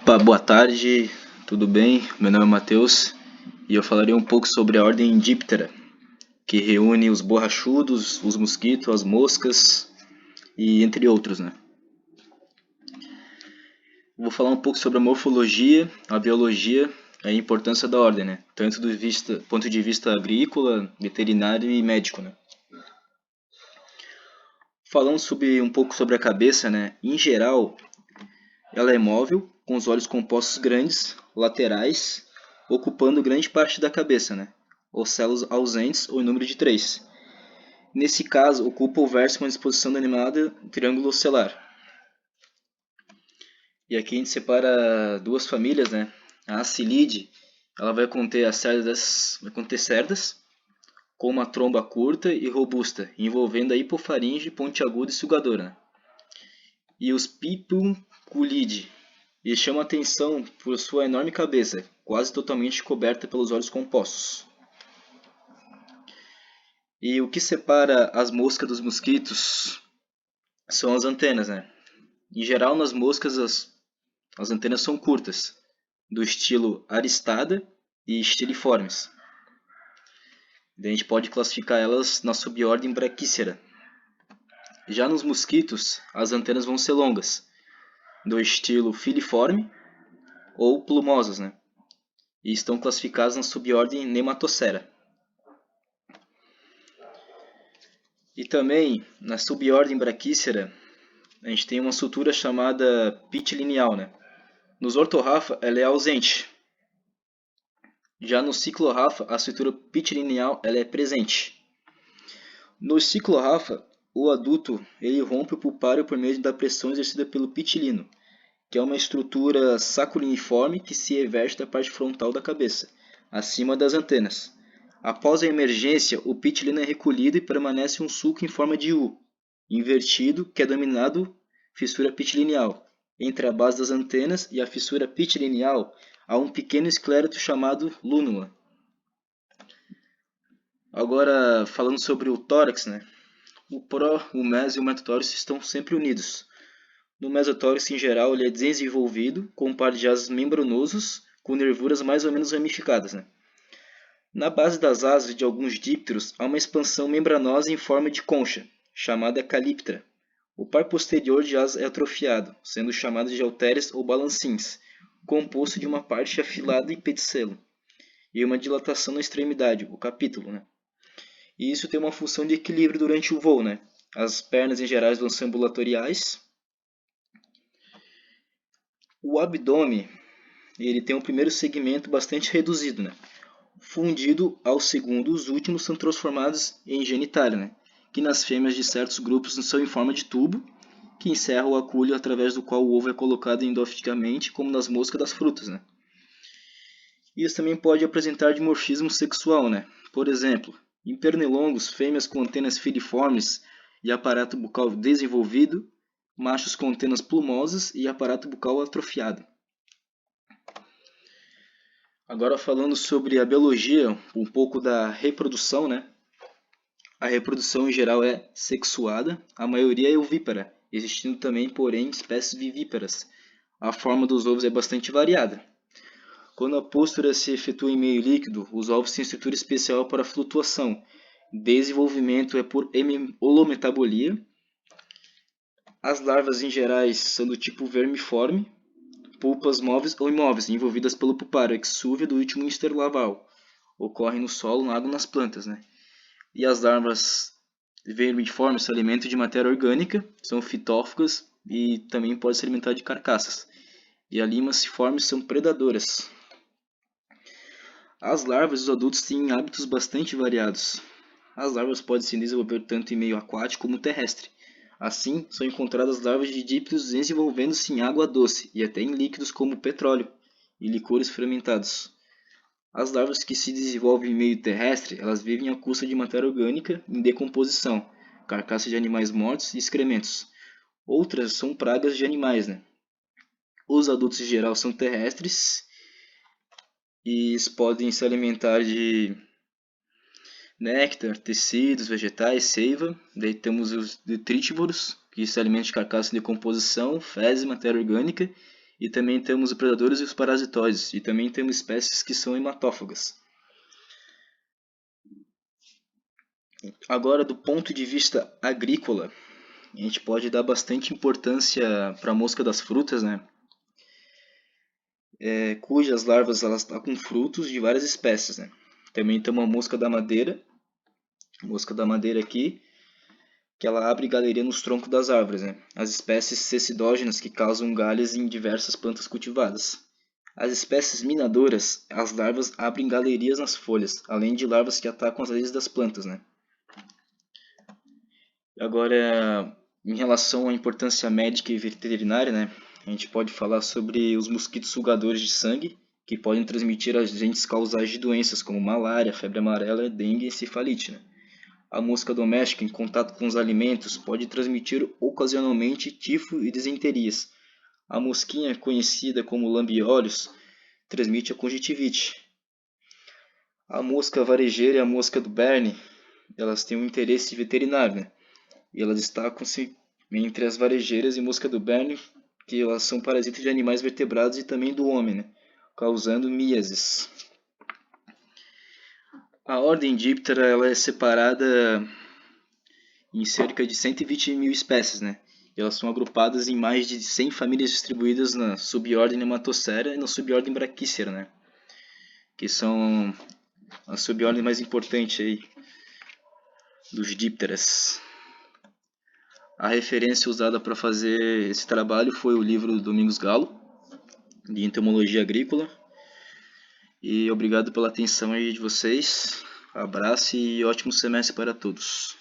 Opa, boa tarde, tudo bem? Meu nome é Matheus e eu falarei um pouco sobre a ordem Diptera, que reúne os borrachudos, os mosquitos, as moscas e entre outros, né? Vou falar um pouco sobre a morfologia, a biologia e a importância da ordem, né? Tanto do ponto de vista agrícola, veterinário e médico, né? Falando um pouco sobre a cabeça, né? Em geral, ela é móvel, com os olhos compostos grandes, laterais, ocupando grande parte da cabeça, né? Ou células ausentes ou em número de 3. Nesse caso, ocupa o verso uma disposição denominada triângulo ocelar. E aqui a gente separa duas famílias, né? A Acilidae, ela vai conter cerdas com uma tromba curta e robusta, envolvendo a hipofaringe pontiaguda e sugadora, né? E os Pipiunculidae, e chama atenção por sua enorme cabeça, quase totalmente coberta pelos olhos compostos. E o que separa as moscas dos mosquitos são as antenas, né? Em geral, nas moscas, as antenas são curtas, do estilo aristada e estiliformes. A gente pode classificar elas na subordem Brachycera. Já nos mosquitos, as antenas vão ser longas, do estilo filiforme ou plumosas, né? E estão classificadas na subordem Nematocera. E também, na subordem Brachycera, a gente tem uma sutura chamada pitilineal, né? Nos Orthorhapha, ela é ausente. Já no Cyclohapha, a sutura pitilineal ela é presente. No Cyclohapha, o adulto ele rompe o pulpário por meio da pressão exercida pelo pitilino, que é uma estrutura saculiniforme que se everte da parte frontal da cabeça, acima das antenas. Após a emergência, o pitilino é recolhido e permanece um sulco em forma de U, invertido, que é denominado fissura pitilineal. Entre a base das antenas e a fissura pitilineal há um pequeno esclero chamado lúnula. Agora, falando sobre o tórax, né? O pró, o meso e o metatórax estão sempre unidos. No mesotórax, em geral, ele é desenvolvido com um par de asas membranosos com nervuras mais ou menos ramificadas, né? Na base das asas de alguns dípteros há uma expansão membranosa em forma de concha, chamada calíptera. O par posterior de asas é atrofiado, sendo chamado de halteres ou balancins, composto de uma parte afilada e pedicelo, e uma dilatação na extremidade, o capítulo, né? E isso tem uma função de equilíbrio durante o voo, né? As pernas em geral vão ser ambulatoriais. O abdômen, ele tem um primeiro segmento bastante reduzido, né? Fundido ao segundo, os últimos são transformados em genitália, né? Que nas fêmeas de certos grupos são em forma de tubo, que encerra o acúleo através do qual o ovo é colocado endofiticamente, como nas moscas das frutas, né? Isso também pode apresentar dimorfismo sexual, né? Por exemplo, em pernilongos, fêmeas com antenas filiformes e aparato bucal desenvolvido, machos com antenas plumosas e aparato bucal atrofiado. Agora falando sobre a biologia, um pouco da reprodução, né? A reprodução em geral é sexuada, a maioria é ovípara, existindo também, porém, espécies vivíparas. A forma dos ovos é bastante variada. Quando a pôstura se efetua em meio líquido, os ovos têm estrutura especial para flutuação. Desenvolvimento é por holometabolia. As larvas em gerais são do tipo vermiforme, pulpas móveis ou imóveis, envolvidas pelo pulpário exúvio do último interlaval. Ocorrem no solo, na água e nas plantas, né? E as larvas vermiformes se alimentam de matéria orgânica, são fitófagas e também podem se alimentar de carcaças. E as limasiformes são predadoras. As larvas e os adultos têm hábitos bastante variados. As larvas podem se desenvolver tanto em meio aquático como terrestre. Assim, são encontradas larvas de dípteros desenvolvendo-se em água doce e até em líquidos como petróleo e licores fermentados. As larvas que se desenvolvem em meio terrestre, elas vivem à custa de matéria orgânica em decomposição, carcaças de animais mortos e excrementos. Outras são pragas de animais, né? Os adultos em geral são terrestres e podem se alimentar de néctar, tecidos, vegetais, seiva. Daí temos os detrítivoros, que se alimentam de carcaça em decomposição, fezes, matéria orgânica. E também temos os predadores e os parasitóides. E também temos espécies que são hematófagas. Agora, do ponto de vista agrícola, a gente pode dar bastante importância para a mosca das frutas, né? Cujas larvas elas atacam frutos de várias espécies, né? Também tem uma mosca da madeira aqui, que ela abre galeria nos troncos das árvores, né? As espécies cecidógenas que causam galhas em diversas plantas cultivadas. As espécies minadoras, as larvas abrem galerias nas folhas, além de larvas que atacam as raízes das plantas, né? Agora, em relação à importância médica e veterinária, né? A gente pode falar sobre os mosquitos sugadores de sangue, que podem transmitir agentes causais de doenças como malária, febre amarela, dengue e encefalite, né? A mosca doméstica, em contato com os alimentos, pode transmitir ocasionalmente tifo e disenterias. A mosquinha, conhecida como lambiolhos, transmite a conjuntivite. A mosca varejeira e a mosca do Berne, elas têm um interesse veterinário, né? E elas destacam-se entre as varejeiras e mosca do Berne, que elas são parasitas de animais vertebrados e também do homem, né? Causando miases. A ordem Diptera ela é separada em cerca de 120 mil espécies, né? E elas são agrupadas em mais de 100 famílias distribuídas na subordem Nematocera e na subordem Brachycera, né? Que são a subordem mais importante aí dos dípteras. A referência usada para fazer esse trabalho foi o livro do Domingos Galo, de Entomologia Agrícola. E obrigado pela atenção aí de vocês. Abraço e ótimo semestre para todos.